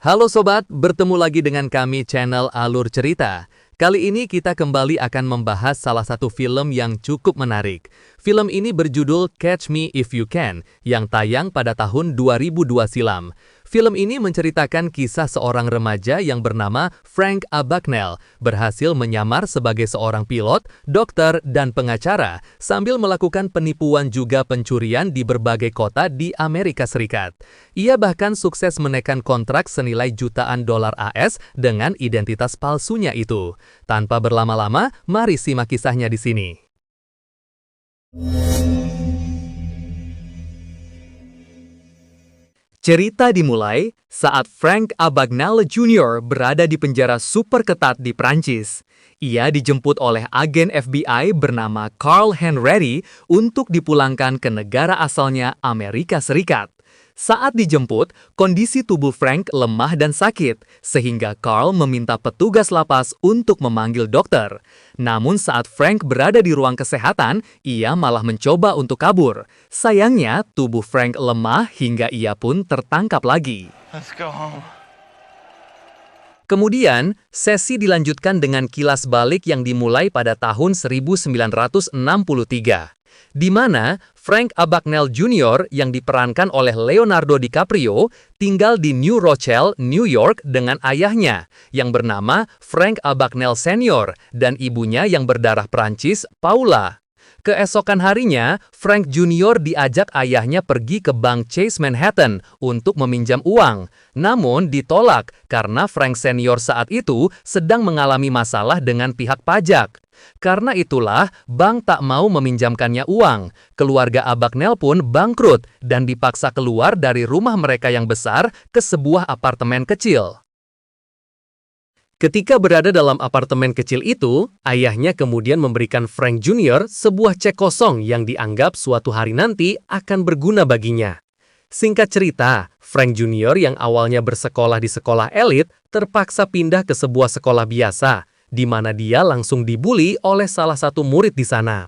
Halo sobat, bertemu lagi dengan kami channel Alur Cerita. Kali ini kita kembali akan membahas salah satu film yang cukup menarik. Film ini berjudul Catch Me If You Can, yang tayang pada tahun 2002 silam. Film ini menceritakan kisah seorang remaja yang bernama Frank Abagnale berhasil menyamar sebagai seorang pilot, dokter, dan pengacara sambil melakukan penipuan juga pencurian di berbagai kota di Amerika Serikat. Ia bahkan sukses menekan kontrak senilai jutaan dolar AS dengan identitas palsunya itu. Tanpa berlama-lama, mari simak kisahnya di sini. Cerita dimulai saat Frank Abagnale Jr. berada di penjara super ketat di Prancis. Ia dijemput oleh agen FBI bernama Carl Henretti untuk dipulangkan ke negara asalnya Amerika Serikat. Saat dijemput, kondisi tubuh Frank lemah dan sakit, sehingga Carl meminta petugas lapas untuk memanggil dokter. Namun saat Frank berada di ruang kesehatan, ia malah mencoba untuk kabur. Sayangnya, tubuh Frank lemah hingga ia pun tertangkap lagi. Let's go home. Kemudian, sesi dilanjutkan dengan kilas balik yang dimulai pada tahun 1963. Di mana Frank Abagnale Jr. yang diperankan oleh Leonardo DiCaprio tinggal di New Rochelle, New York dengan ayahnya yang bernama Frank Abagnale Senior dan ibunya yang berdarah Prancis, Paula. Keesokan harinya, Frank Jr. diajak ayahnya pergi ke Bank Chase Manhattan untuk meminjam uang. Namun ditolak karena Frank Senior saat itu sedang mengalami masalah dengan pihak pajak. Karena itulah, bank tak mau meminjamkannya uang. Keluarga Abagnale pun bangkrut dan dipaksa keluar dari rumah mereka yang besar ke sebuah apartemen kecil. Ketika berada dalam apartemen kecil itu, ayahnya kemudian memberikan Frank Jr. sebuah cek kosong yang dianggap suatu hari nanti akan berguna baginya. Singkat cerita, Frank Jr. yang awalnya bersekolah di sekolah elit terpaksa pindah ke sebuah sekolah biasa, di mana dia langsung dibully oleh salah satu murid di sana.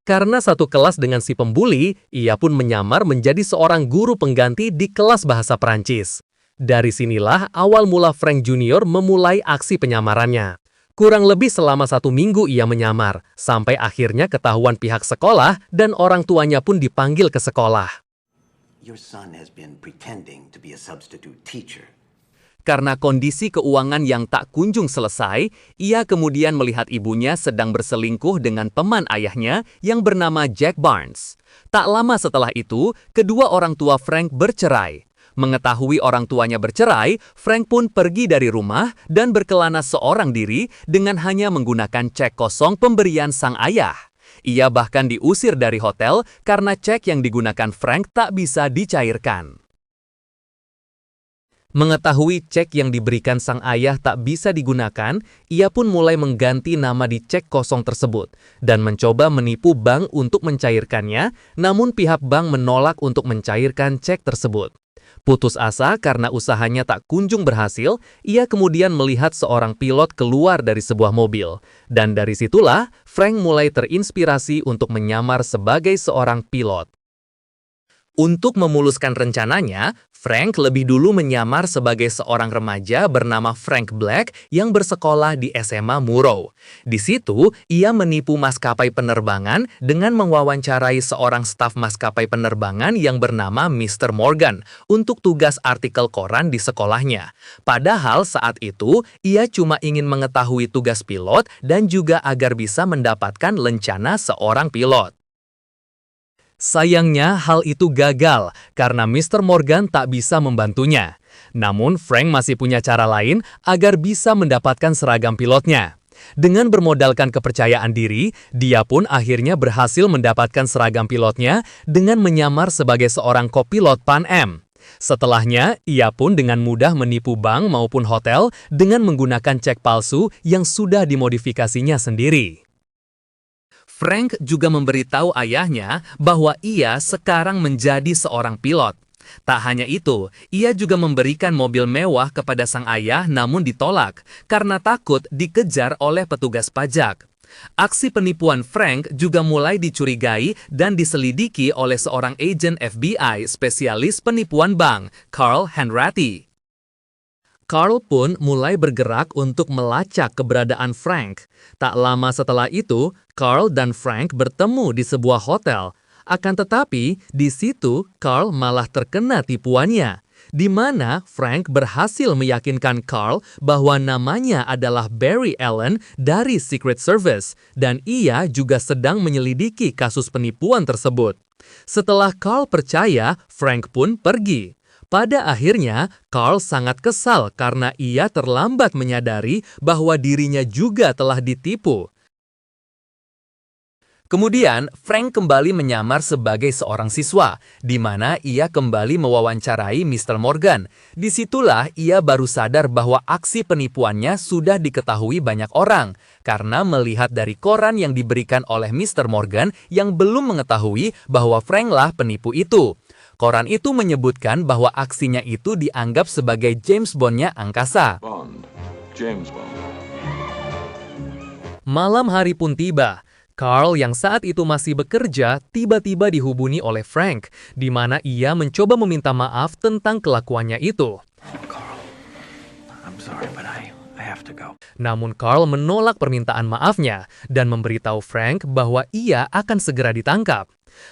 Karena satu kelas dengan si pembuli, ia pun menyamar menjadi seorang guru pengganti di kelas bahasa Prancis. Dari sinilah awal mula Frank Jr. memulai aksi penyamarannya. Kurang lebih selama 1 minggu ia menyamar, sampai akhirnya ketahuan pihak sekolah dan orang tuanya pun dipanggil ke sekolah. Your son has been pretending to be a substitute teacher. Karena kondisi keuangan yang tak kunjung selesai, ia kemudian melihat ibunya sedang berselingkuh dengan teman ayahnya yang bernama Jack Barnes. Tak lama setelah itu, kedua orang tua Frank bercerai. Mengetahui orang tuanya bercerai, Frank pun pergi dari rumah dan berkelana seorang diri dengan hanya menggunakan cek kosong pemberian sang ayah. Ia bahkan diusir dari hotel karena cek yang digunakan Frank tak bisa dicairkan. Mengetahui cek yang diberikan sang ayah tak bisa digunakan, ia pun mulai mengganti nama di cek kosong tersebut dan mencoba menipu bank untuk mencairkannya, namun pihak bank menolak untuk mencairkan cek tersebut. Putus asa karena usahanya tak kunjung berhasil, ia kemudian melihat seorang pilot keluar dari sebuah mobil. Dan dari situlah, Frank mulai terinspirasi untuk menyamar sebagai seorang pilot. Untuk memuluskan rencananya, Frank lebih dulu menyamar sebagai seorang remaja bernama Frank Black yang bersekolah di SMA Murrow. Di situ, ia menipu maskapai penerbangan dengan mewawancarai seorang staf maskapai penerbangan yang bernama Mr. Morgan untuk tugas artikel koran di sekolahnya. Padahal saat itu, ia cuma ingin mengetahui tugas pilot dan juga agar bisa mendapatkan lencana seorang pilot. Sayangnya hal itu gagal karena Mr. Morgan tak bisa membantunya. Namun Frank masih punya cara lain agar bisa mendapatkan seragam pilotnya. Dengan bermodalkan kepercayaan diri, dia pun akhirnya berhasil mendapatkan seragam pilotnya dengan menyamar sebagai seorang kopilot Pan Am. Setelahnya, ia pun dengan mudah menipu bank maupun hotel dengan menggunakan cek palsu yang sudah dimodifikasinya sendiri. Frank juga memberitahu ayahnya bahwa ia sekarang menjadi seorang pilot. Tak hanya itu, ia juga memberikan mobil mewah kepada sang ayah namun ditolak karena takut dikejar oleh petugas pajak. Aksi penipuan Frank juga mulai dicurigai dan diselidiki oleh seorang agen FBI spesialis penipuan bank, Carl Henretti. Carl pun mulai bergerak untuk melacak keberadaan Frank. Tak lama setelah itu, Carl dan Frank bertemu di sebuah hotel. Akan tetapi, di situ Carl malah terkena tipuannya, di mana Frank berhasil meyakinkan Carl bahwa namanya adalah Barry Allen dari Secret Service, dan ia juga sedang menyelidiki kasus penipuan tersebut. Setelah Carl percaya, Frank pun pergi. Pada akhirnya, Carl sangat kesal karena ia terlambat menyadari bahwa dirinya juga telah ditipu. Kemudian, Frank kembali menyamar sebagai seorang siswa, di mana ia kembali mewawancarai Mr. Morgan. Disitulah ia baru sadar bahwa aksi penipuannya sudah diketahui banyak orang, karena melihat dari koran yang diberikan oleh Mr. Morgan yang belum mengetahui bahwa Franklah penipu itu. Koran itu menyebutkan bahwa aksinya itu dianggap sebagai James Bond-nya angkasa. Bond. James Bond. Malam hari pun tiba. Carl yang saat itu masih bekerja tiba-tiba dihubungi oleh Frank, di mana ia mencoba meminta maaf tentang kelakuannya itu. Carl, I'm sorry, but I have to go. Namun Carl menolak permintaan maafnya dan memberitahu Frank bahwa ia akan segera ditangkap.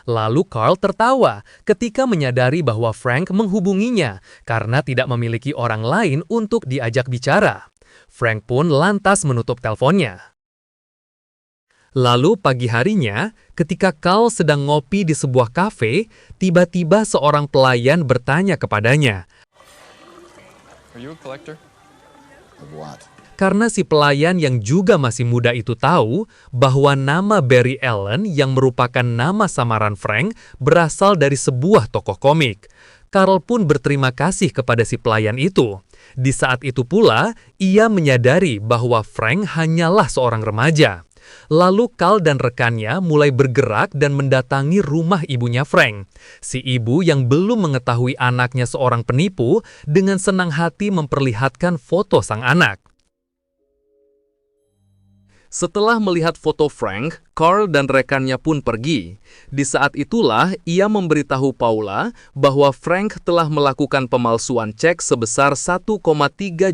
Lalu Carl tertawa ketika menyadari bahwa Frank menghubunginya karena tidak memiliki orang lain untuk diajak bicara. Frank pun lantas menutup teleponnya. Lalu pagi harinya, ketika Carl sedang ngopi di sebuah kafe, tiba-tiba seorang pelayan bertanya kepadanya. Are you a collector? Of what? Karena si pelayan yang juga masih muda itu tahu bahwa nama Barry Allen yang merupakan nama samaran Frank berasal dari sebuah tokoh komik. Carl pun berterima kasih kepada si pelayan itu. Di saat itu pula, ia menyadari bahwa Frank hanyalah seorang remaja. Lalu Carl dan rekannya mulai bergerak dan mendatangi rumah ibunya Frank. Si ibu yang belum mengetahui anaknya seorang penipu dengan senang hati memperlihatkan foto sang anak. Setelah melihat foto Frank, Carl dan rekannya pun pergi. Di saat itulah ia memberitahu Paula bahwa Frank telah melakukan pemalsuan cek sebesar 1,3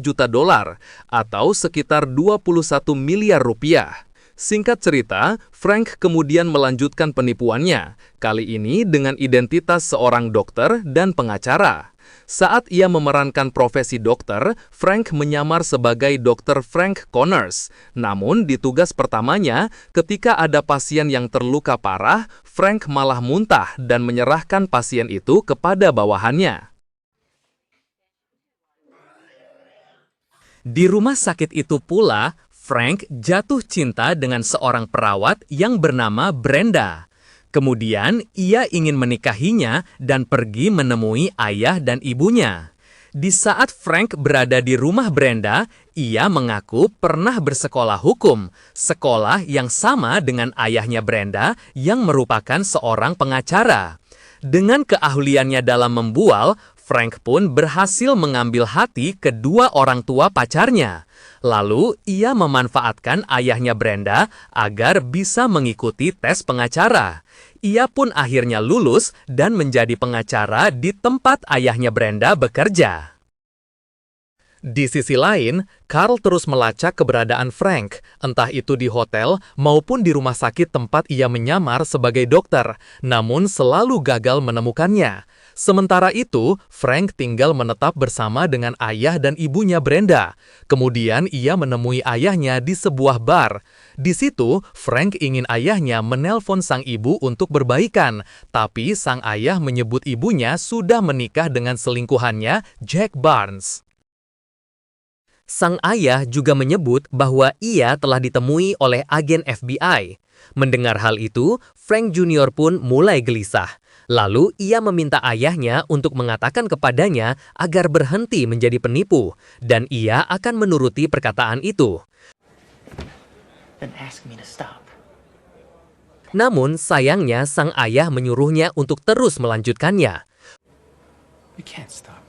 juta dolar atau sekitar 21 miliar rupiah. Singkat cerita, Frank kemudian melanjutkan penipuannya, kali ini dengan identitas seorang dokter dan pengacara. Saat ia memerankan profesi dokter, Frank menyamar sebagai Dr. Frank Connors. Namun di tugas pertamanya, ketika ada pasien yang terluka parah, Frank malah muntah dan menyerahkan pasien itu kepada bawahannya. Di rumah sakit itu pula, Frank jatuh cinta dengan seorang perawat yang bernama Brenda. Kemudian, ia ingin menikahinya dan pergi menemui ayah dan ibunya. Di saat Frank berada di rumah Brenda, ia mengaku pernah bersekolah hukum, sekolah yang sama dengan ayahnya Brenda yang merupakan seorang pengacara. Dengan keahliannya dalam membual, Frank pun berhasil mengambil hati kedua orang tua pacarnya. Lalu, ia memanfaatkan ayahnya Brenda agar bisa mengikuti tes pengacara. Ia pun akhirnya lulus dan menjadi pengacara di tempat ayahnya Brenda bekerja. Di sisi lain, Carl terus melacak keberadaan Frank, entah itu di hotel maupun di rumah sakit tempat ia menyamar sebagai dokter, namun selalu gagal menemukannya. Sementara itu, Frank tinggal menetap bersama dengan ayah dan ibunya Brenda. Kemudian ia menemui ayahnya di sebuah bar. Di situ, Frank ingin ayahnya menelpon sang ibu untuk berbaikan, tapi sang ayah menyebut ibunya sudah menikah dengan selingkuhannya, Jack Barnes. Sang ayah juga menyebut bahwa ia telah ditemui oleh agen FBI. Mendengar hal itu, Frank Jr. pun mulai gelisah. Lalu ia meminta ayahnya untuk mengatakan kepadanya agar berhenti menjadi penipu, dan ia akan menuruti perkataan itu. Then ask me to stop. Namun sayangnya sang ayah menyuruhnya untuk terus melanjutkannya. You can't stop.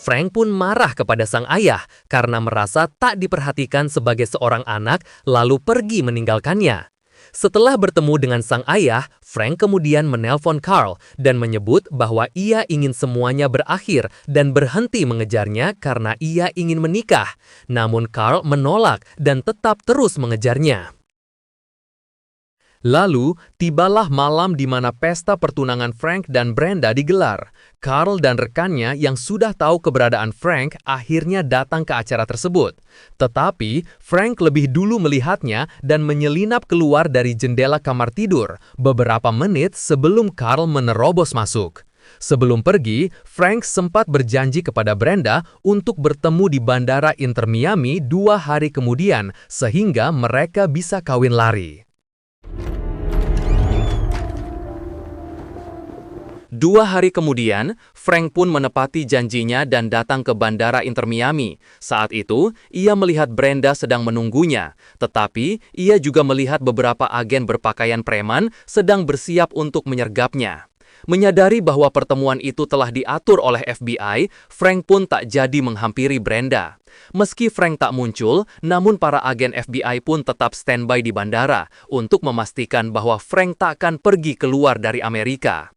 Frank pun marah kepada sang ayah karena merasa tak diperhatikan sebagai seorang anak lalu pergi meninggalkannya. Setelah bertemu dengan sang ayah, Frank kemudian menelpon Carl dan menyebut bahwa ia ingin semuanya berakhir dan berhenti mengejarnya karena ia ingin menikah. Namun Carl menolak dan tetap terus mengejarnya. Lalu, tibalah malam di mana pesta pertunangan Frank dan Brenda digelar. Carl dan rekannya yang sudah tahu keberadaan Frank akhirnya datang ke acara tersebut. Tetapi, Frank lebih dulu melihatnya dan menyelinap keluar dari jendela kamar tidur beberapa menit sebelum Carl menerobos masuk. Sebelum pergi, Frank sempat berjanji kepada Brenda untuk bertemu di Bandara Inter Miami 2 hari kemudian sehingga mereka bisa kawin lari. 2 hari kemudian, Frank pun menepati janjinya dan datang ke Bandara Inter Miami. Saat itu, ia melihat Brenda sedang menunggunya, tetapi ia juga melihat beberapa agen berpakaian preman sedang bersiap untuk menyergapnya. Menyadari bahwa pertemuan itu telah diatur oleh FBI, Frank pun tak jadi menghampiri Brenda. Meski Frank tak muncul, namun para agen FBI pun tetap standby di bandara untuk memastikan bahwa Frank tak akan pergi keluar dari Amerika.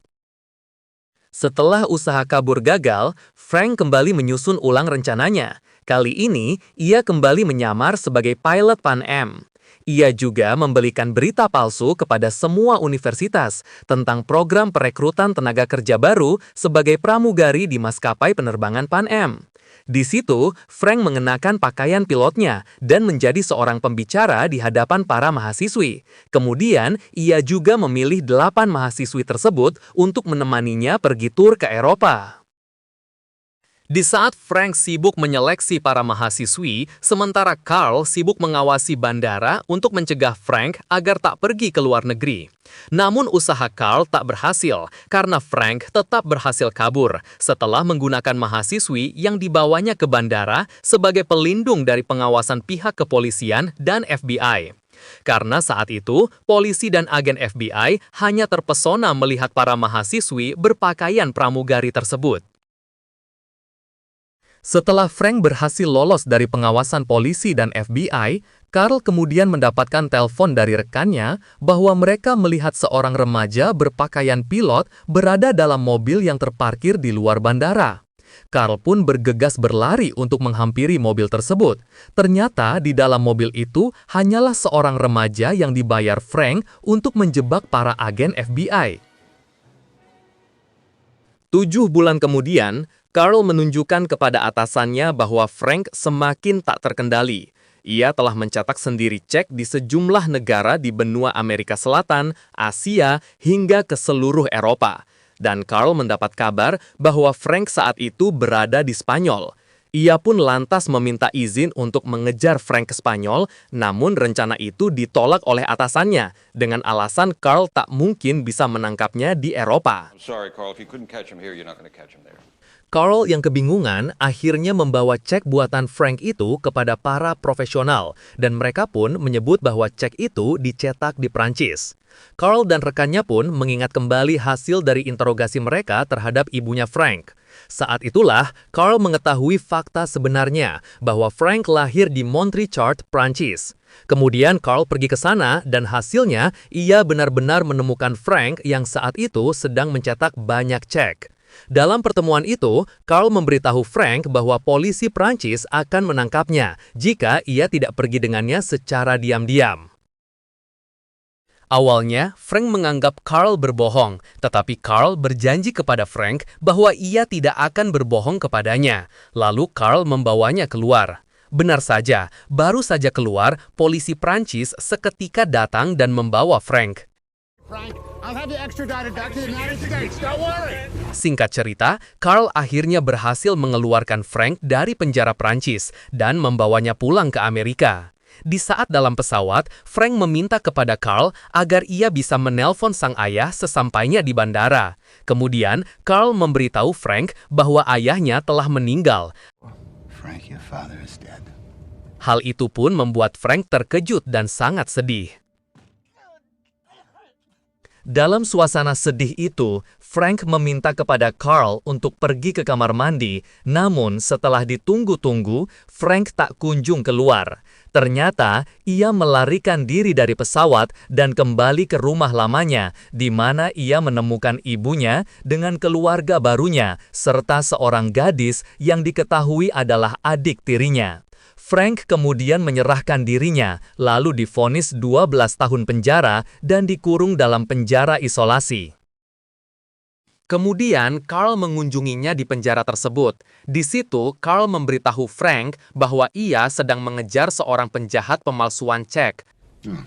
Setelah usaha kabur gagal, Frank kembali menyusun ulang rencananya. Kali ini, ia kembali menyamar sebagai pilot Pan Am. Ia juga membelikan berita palsu kepada semua universitas tentang program perekrutan tenaga kerja baru sebagai pramugari di maskapai penerbangan Pan Am. Di situ, Frank mengenakan pakaian pilotnya dan menjadi seorang pembicara di hadapan para mahasiswi. Kemudian, ia juga memilih 8 mahasiswi tersebut untuk menemaninya pergi tur ke Eropa. Di saat Frank sibuk menyeleksi para mahasiswi, sementara Carl sibuk mengawasi bandara untuk mencegah Frank agar tak pergi ke luar negeri. Namun usaha Carl tak berhasil karena Frank tetap berhasil kabur setelah menggunakan mahasiswi yang dibawanya ke bandara sebagai pelindung dari pengawasan pihak kepolisian dan FBI. Karena saat itu, polisi dan agen FBI hanya terpesona melihat para mahasiswi berpakaian pramugari tersebut. Setelah Frank berhasil lolos dari pengawasan polisi dan FBI, Carl kemudian mendapatkan telepon dari rekannya bahwa mereka melihat seorang remaja berpakaian pilot berada dalam mobil yang terparkir di luar bandara. Carl pun bergegas berlari untuk menghampiri mobil tersebut. Ternyata di dalam mobil itu hanyalah seorang remaja yang dibayar Frank untuk menjebak para agen FBI. 7 bulan kemudian, Carl menunjukkan kepada atasannya bahwa Frank semakin tak terkendali. Ia telah mencetak sendiri cek di sejumlah negara di benua Amerika Selatan, Asia, hingga ke seluruh Eropa. Dan Carl mendapat kabar bahwa Frank saat itu berada di Spanyol. Ia pun lantas meminta izin untuk mengejar Frank ke Spanyol, namun rencana itu ditolak oleh atasannya dengan alasan Carl tak mungkin bisa menangkapnya di Eropa. I'm sorry, Carl. If you couldn't catch him here, you're not going to catch him there. Carl yang kebingungan akhirnya membawa cek buatan Frank itu kepada para profesional dan mereka pun menyebut bahwa cek itu dicetak di Prancis. Carl dan rekannya pun mengingat kembali hasil dari interogasi mereka terhadap ibunya Frank. Saat itulah Carl mengetahui fakta sebenarnya bahwa Frank lahir di Montréchard, Prancis. Kemudian Carl pergi ke sana dan hasilnya ia benar-benar menemukan Frank yang saat itu sedang mencetak banyak cek. Dalam pertemuan itu, Carl memberitahu Frank bahwa polisi Prancis akan menangkapnya jika ia tidak pergi dengannya secara diam-diam. Awalnya, Frank menganggap Carl berbohong, tetapi Carl berjanji kepada Frank bahwa ia tidak akan berbohong kepadanya. Lalu Carl membawanya keluar. Benar saja, baru saja keluar, polisi Prancis seketika datang dan membawa Frank. Frank, I'll have you extradited back to the United States. Don't worry. Singkat cerita, Carl akhirnya berhasil mengeluarkan Frank dari penjara Prancis dan membawanya pulang ke Amerika. Di saat dalam pesawat, Frank meminta kepada Carl agar ia bisa menelpon sang ayah sesampainya di bandara. Kemudian, Carl memberitahu Frank bahwa ayahnya telah meninggal. Frank, your father is dead. Hal itu pun membuat Frank terkejut dan sangat sedih. Dalam suasana sedih itu, Frank meminta kepada Carl untuk pergi ke kamar mandi, namun setelah ditunggu-tunggu, Frank tak kunjung keluar. Ternyata, ia melarikan diri dari pesawat dan kembali ke rumah lamanya, di mana ia menemukan ibunya dengan keluarga barunya, serta seorang gadis yang diketahui adalah adik tirinya. Frank kemudian menyerahkan dirinya, lalu divonis 12 tahun penjara dan dikurung dalam penjara isolasi. Kemudian, Carl mengunjunginya di penjara tersebut. Di situ, Carl memberitahu Frank bahwa ia sedang mengejar seorang penjahat pemalsuan cek. I'm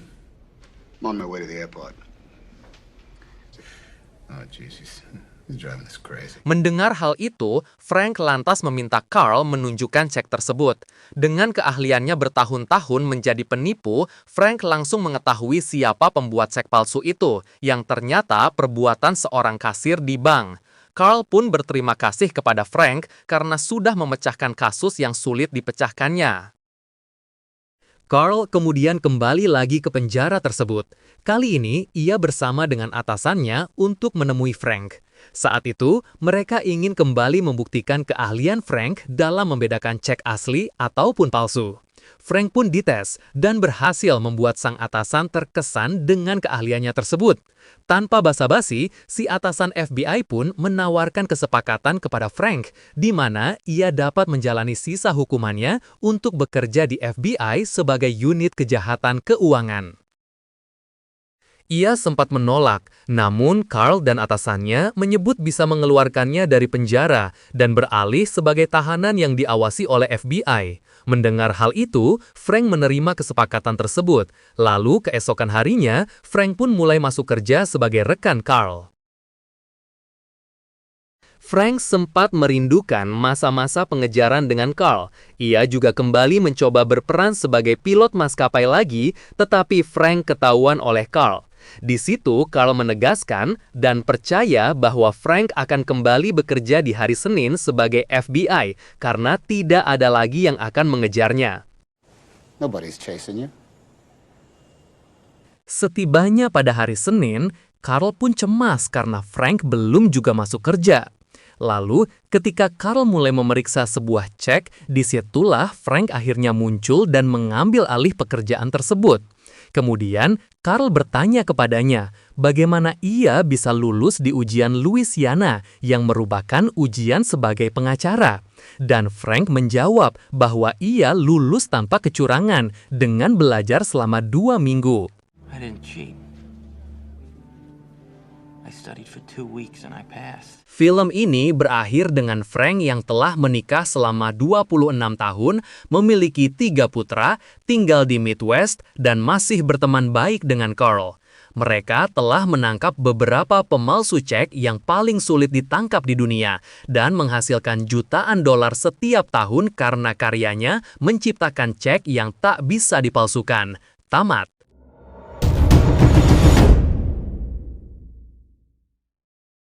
on my way to the airport. Oh, Jesus. He's driving us crazy. Mendengar hal itu, Frank lantas meminta Carl menunjukkan cek tersebut. Dengan keahliannya bertahun-tahun menjadi penipu, Frank langsung mengetahui siapa pembuat cek palsu itu, yang ternyata perbuatan seorang kasir di bank. Carl pun berterima kasih kepada Frank karena sudah memecahkan kasus yang sulit dipecahkannya. Carl kemudian kembali lagi ke penjara tersebut. Kali ini, ia bersama dengan atasannya untuk menemui Frank. Saat itu, mereka ingin kembali membuktikan keahlian Frank dalam membedakan cek asli ataupun palsu. Frank pun dites dan berhasil membuat sang atasan terkesan dengan keahliannya tersebut. Tanpa basa-basi, si atasan FBI pun menawarkan kesepakatan kepada Frank, di mana ia dapat menjalani sisa hukumannya untuk bekerja di FBI sebagai unit kejahatan keuangan. Ia sempat menolak, namun Carl dan atasannya menyebut bisa mengeluarkannya dari penjara dan beralih sebagai tahanan yang diawasi oleh FBI. Mendengar hal itu, Frank menerima kesepakatan tersebut. Lalu keesokan harinya, Frank pun mulai masuk kerja sebagai rekan Carl. Frank sempat merindukan masa-masa pengejaran dengan Carl. Ia juga kembali mencoba berperan sebagai pilot maskapai lagi, tetapi Frank ketahuan oleh Carl. Di situ, Carl menegaskan dan percaya bahwa Frank akan kembali bekerja di hari Senin sebagai FBI karena tidak ada lagi yang akan mengejarnya. Nobody's chasing you. Setibanya pada hari Senin, Carl pun cemas karena Frank belum juga masuk kerja. Lalu, ketika Carl mulai memeriksa sebuah cek, disitulah Frank akhirnya muncul dan mengambil alih pekerjaan tersebut. Kemudian, Carl bertanya kepadanya bagaimana ia bisa lulus di ujian Louisiana yang merupakan ujian sebagai pengacara. Dan Frank menjawab bahwa ia lulus tanpa kecurangan dengan belajar selama 2 minggu. I didn't cheat. I studied for 2 weeks and I passed. Film ini berakhir dengan Frank yang telah menikah selama 26 tahun, memiliki 3 putra, tinggal di Midwest, dan masih berteman baik dengan Carl. Mereka telah menangkap beberapa pemalsu cek yang paling sulit ditangkap di dunia dan menghasilkan jutaan dolar setiap tahun karena karyanya menciptakan cek yang tak bisa dipalsukan. Tamat.